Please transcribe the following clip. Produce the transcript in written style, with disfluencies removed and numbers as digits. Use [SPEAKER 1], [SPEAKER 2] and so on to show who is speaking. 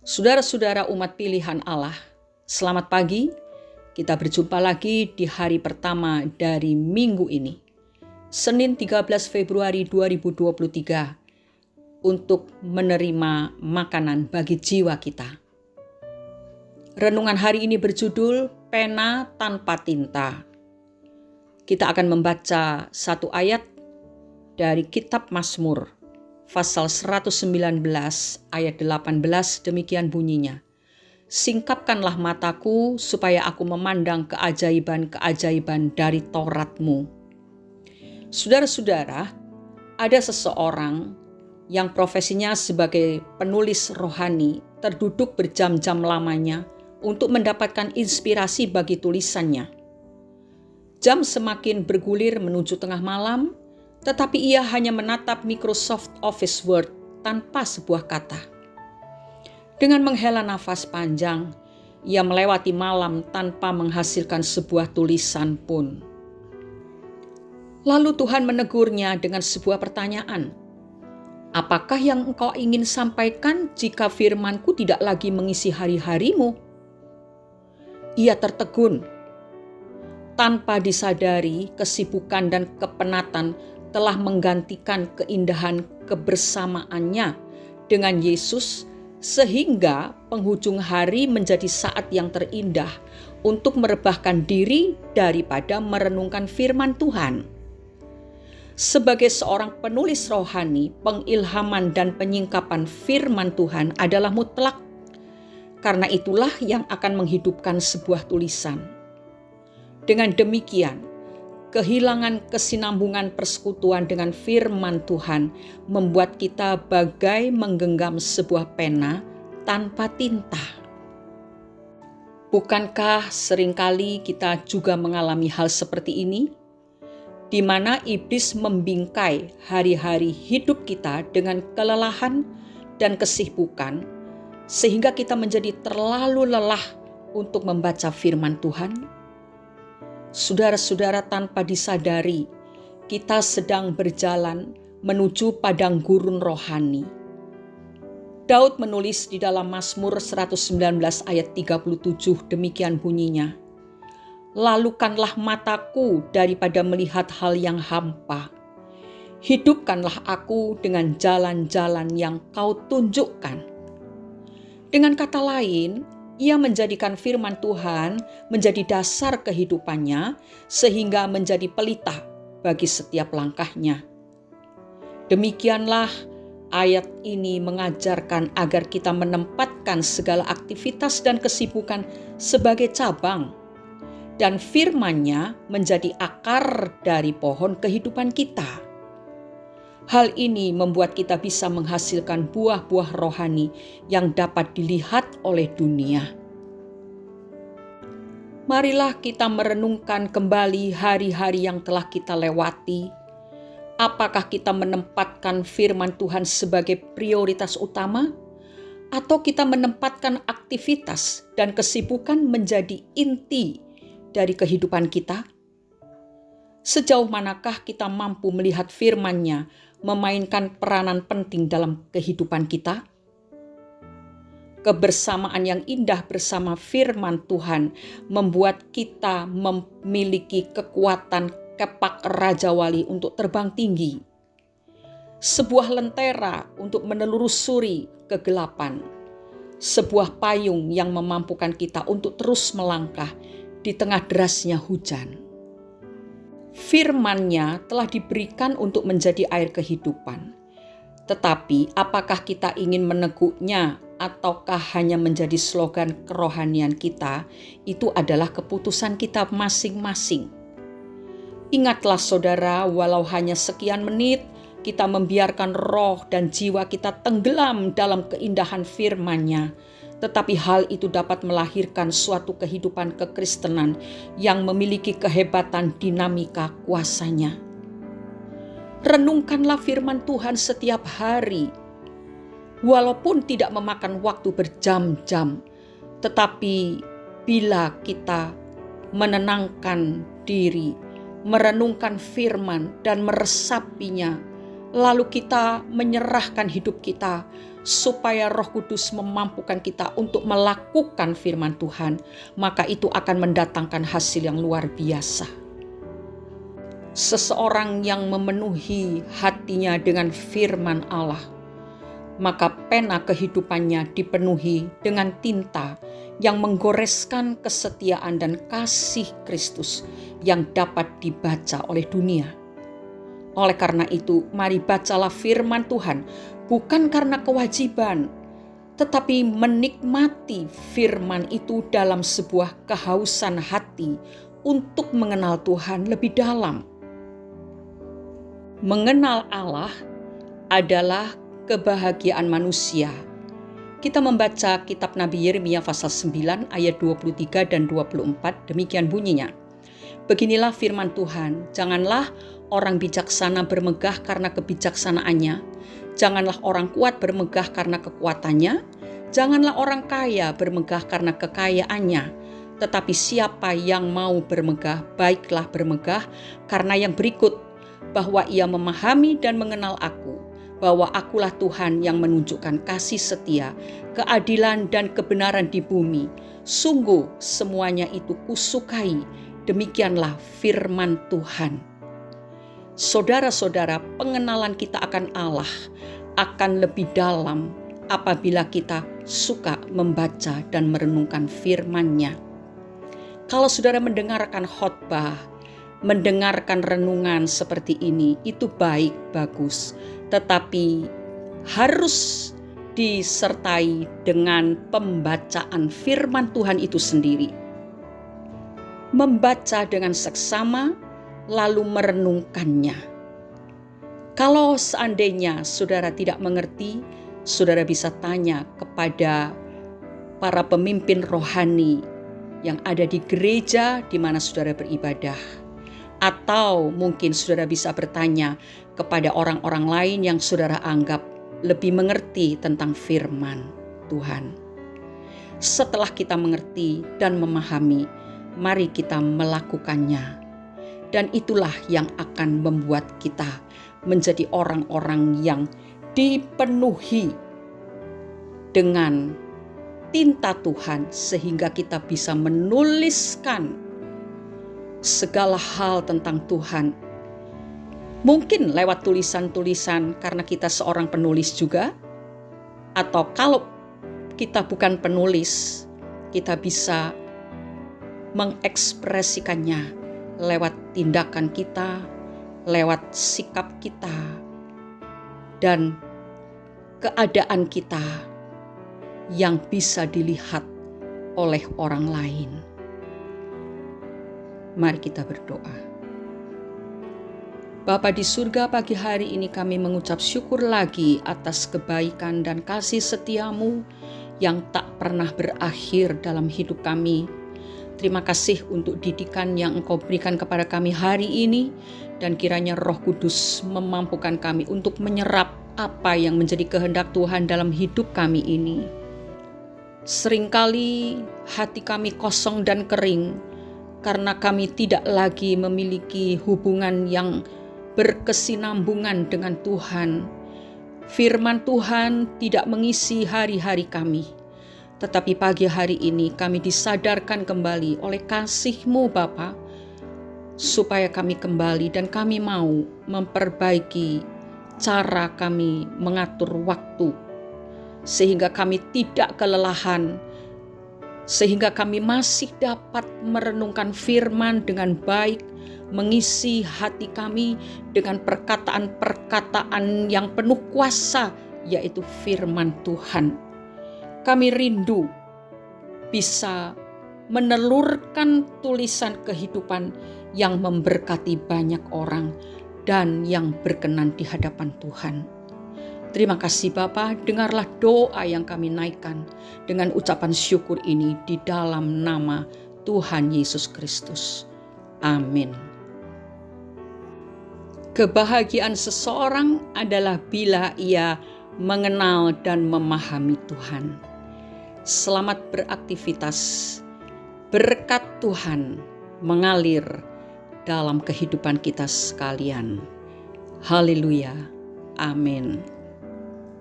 [SPEAKER 1] Saudara-saudara umat pilihan Allah, selamat pagi. Kita berjumpa lagi di hari pertama dari minggu ini, Senin 13 Februari 2023, untuk menerima makanan bagi jiwa kita. Renungan hari ini berjudul Pena Tanpa Tinta. Kita akan membaca satu ayat dari kitab Mazmur, pasal 119 ayat 18, demikian bunyinya. Singkapkanlah mataku supaya aku memandang keajaiban-keajaiban dari Taurat-Mu. Saudara-saudara, ada seseorang yang profesinya sebagai penulis rohani terduduk berjam-jam lamanya untuk mendapatkan inspirasi bagi tulisannya. Jam semakin bergulir menuju tengah malam, tetapi ia hanya menatap Microsoft Office Word tanpa sebuah kata. Dengan menghela nafas panjang, ia melewati malam tanpa menghasilkan sebuah tulisan pun. Lalu Tuhan menegurnya dengan sebuah pertanyaan. Apakah yang engkau ingin sampaikan jika firman-Ku tidak lagi mengisi hari-harimu? Ia tertegun. Tanpa disadari, kesibukan dan kepenatan telah menggantikan keindahan kebersamaannya dengan Yesus, sehingga penghujung hari menjadi saat yang terindah untuk merebahkan diri daripada merenungkan firman Tuhan. Sebagai seorang penulis rohani, pengilhaman dan penyingkapan firman Tuhan adalah mutlak. Karena itulah yang akan menghidupkan sebuah tulisan. Dengan demikian, kehilangan kesinambungan persekutuan dengan firman Tuhan membuat kita bagai menggenggam sebuah pena tanpa tinta. Bukankah seringkali kita juga mengalami hal seperti ini? Di mana iblis membingkai hari-hari hidup kita dengan kelelahan dan kesibukan, sehingga kita menjadi terlalu lelah untuk membaca firman Tuhan? Saudara-saudara, tanpa disadari, kita sedang berjalan menuju padang gurun rohani. Daud menulis di dalam Mazmur 119 ayat 37, demikian bunyinya. Lalukanlah mataku daripada melihat hal yang hampa. Hidupkanlah aku dengan jalan-jalan yang Kau tunjukkan. Dengan kata lain, ia menjadikan firman Tuhan menjadi dasar kehidupannya sehingga menjadi pelita bagi setiap langkahnya. Demikianlah ayat ini mengajarkan agar kita menempatkan segala aktivitas dan kesibukan sebagai cabang dan firman-Nya menjadi akar dari pohon kehidupan kita. Hal ini membuat kita bisa menghasilkan buah-buah rohani yang dapat dilihat oleh dunia. Marilah kita merenungkan kembali hari-hari yang telah kita lewati. Apakah kita menempatkan firman Tuhan sebagai prioritas utama? Atau kita menempatkan aktivitas dan kesibukan menjadi inti dari kehidupan kita? Sejauh manakah kita mampu melihat firman-Nya memainkan peranan penting dalam kehidupan kita? Kebersamaan yang indah bersama firman Tuhan membuat kita memiliki kekuatan kepak Raja Wali untuk terbang tinggi. Sebuah lentera untuk menelusuri kegelapan. Sebuah payung yang memampukan kita untuk terus melangkah di tengah derasnya hujan. Firman-Nya telah diberikan untuk menjadi air kehidupan. Tetapi apakah kita ingin meneguknya ataukah hanya menjadi slogan kerohanian kita? Itu adalah keputusan kita masing-masing. Ingatlah saudara, walau hanya sekian menit kita membiarkan roh dan jiwa kita tenggelam dalam keindahan firman-Nya, tetapi hal itu dapat melahirkan suatu kehidupan kekristenan yang memiliki kehebatan dinamika kuasanya. Renungkanlah firman Tuhan setiap hari. Walaupun tidak memakan waktu berjam-jam, tetapi bila kita menenangkan diri, merenungkan firman dan meresapinya, lalu kita menyerahkan hidup kita supaya Roh Kudus memampukan kita untuk melakukan firman Tuhan, maka itu akan mendatangkan hasil yang luar biasa. Seseorang yang memenuhi hatinya dengan firman Allah, maka pena kehidupannya dipenuhi dengan tinta yang menggoreskan kesetiaan dan kasih Kristus yang dapat dibaca oleh dunia. Oleh karena itu, mari bacalah firman Tuhan, bukan karena kewajiban, tetapi menikmati firman itu dalam sebuah kehausan hati untuk mengenal Tuhan lebih dalam. Mengenal Allah adalah kebahagiaan manusia. Kita membaca kitab Nabi Yeremia pasal 9 ayat 23 dan 24, demikian bunyinya. Beginilah firman Tuhan, janganlah orang bijaksana bermegah karena kebijaksanaannya, janganlah orang kuat bermegah karena kekuatannya, janganlah orang kaya bermegah karena kekayaannya, tetapi siapa yang mau bermegah, baiklah bermegah karena yang berikut, bahwa ia memahami dan mengenal aku, bahwa akulah Tuhan yang menunjukkan kasih setia, keadilan dan kebenaran di bumi. Sungguh semuanya itu kusukai, demikianlah firman Tuhan. Saudara-saudara, pengenalan kita akan Allah akan lebih dalam apabila kita suka membaca dan merenungkan firman-Nya. Kalau saudara mendengarkan khotbah, mendengarkan renungan seperti ini, itu baik, bagus. Tetapi harus disertai dengan pembacaan firman Tuhan itu sendiri. Membaca dengan seksama, lalu merenungkannya. Kalau seandainya saudara tidak mengerti, saudara bisa tanya kepada para pemimpin rohani yang ada di gereja di mana saudara beribadah. Atau mungkin saudara bisa bertanya kepada orang-orang lain yang saudara anggap lebih mengerti tentang firman Tuhan. Setelah kita mengerti dan memahami, mari kita melakukannya. Dan itulah yang akan membuat kita menjadi orang-orang yang dipenuhi dengan tinta Tuhan, sehingga kita bisa menuliskan segala hal tentang Tuhan. Mungkin lewat tulisan-tulisan karena kita seorang penulis juga, atau kalau kita bukan penulis, kita bisa mengekspresikannya lewat tindakan kita, lewat sikap kita, dan keadaan kita yang bisa dilihat oleh orang lain. Mari kita berdoa. Bapa di surga, pagi hari ini kami mengucap syukur lagi atas kebaikan dan kasih setiamu yang tak pernah berakhir dalam hidup kami. Terima kasih untuk didikan yang Engkau berikan kepada kami hari ini, dan kiranya Roh Kudus memampukan kami untuk menyerap apa yang menjadi kehendak Tuhan dalam hidup kami ini. Seringkali hati kami kosong dan kering, karena kami tidak lagi memiliki hubungan yang berkesinambungan dengan Tuhan. Firman Tuhan tidak mengisi hari-hari kami. Tetapi pagi hari ini kami disadarkan kembali oleh kasih-Mu Bapa, supaya kami kembali dan kami mau memperbaiki cara kami mengatur waktu, sehingga kami tidak kelelahan, sehingga kami masih dapat merenungkan firman dengan baik, mengisi hati kami dengan perkataan-perkataan yang penuh kuasa, yaitu firman Tuhan. Kami rindu bisa menelurkan tulisan kehidupan yang memberkati banyak orang dan yang berkenan di hadapan Tuhan. Terima kasih Bapa, dengarlah doa yang kami naikkan dengan ucapan syukur ini di dalam nama Tuhan Yesus Kristus. Amin. Kebahagiaan seseorang adalah bila ia mengenal dan memahami Tuhan. Selamat beraktivitas. Berkat Tuhan mengalir dalam kehidupan kita sekalian. Haleluya. Amin.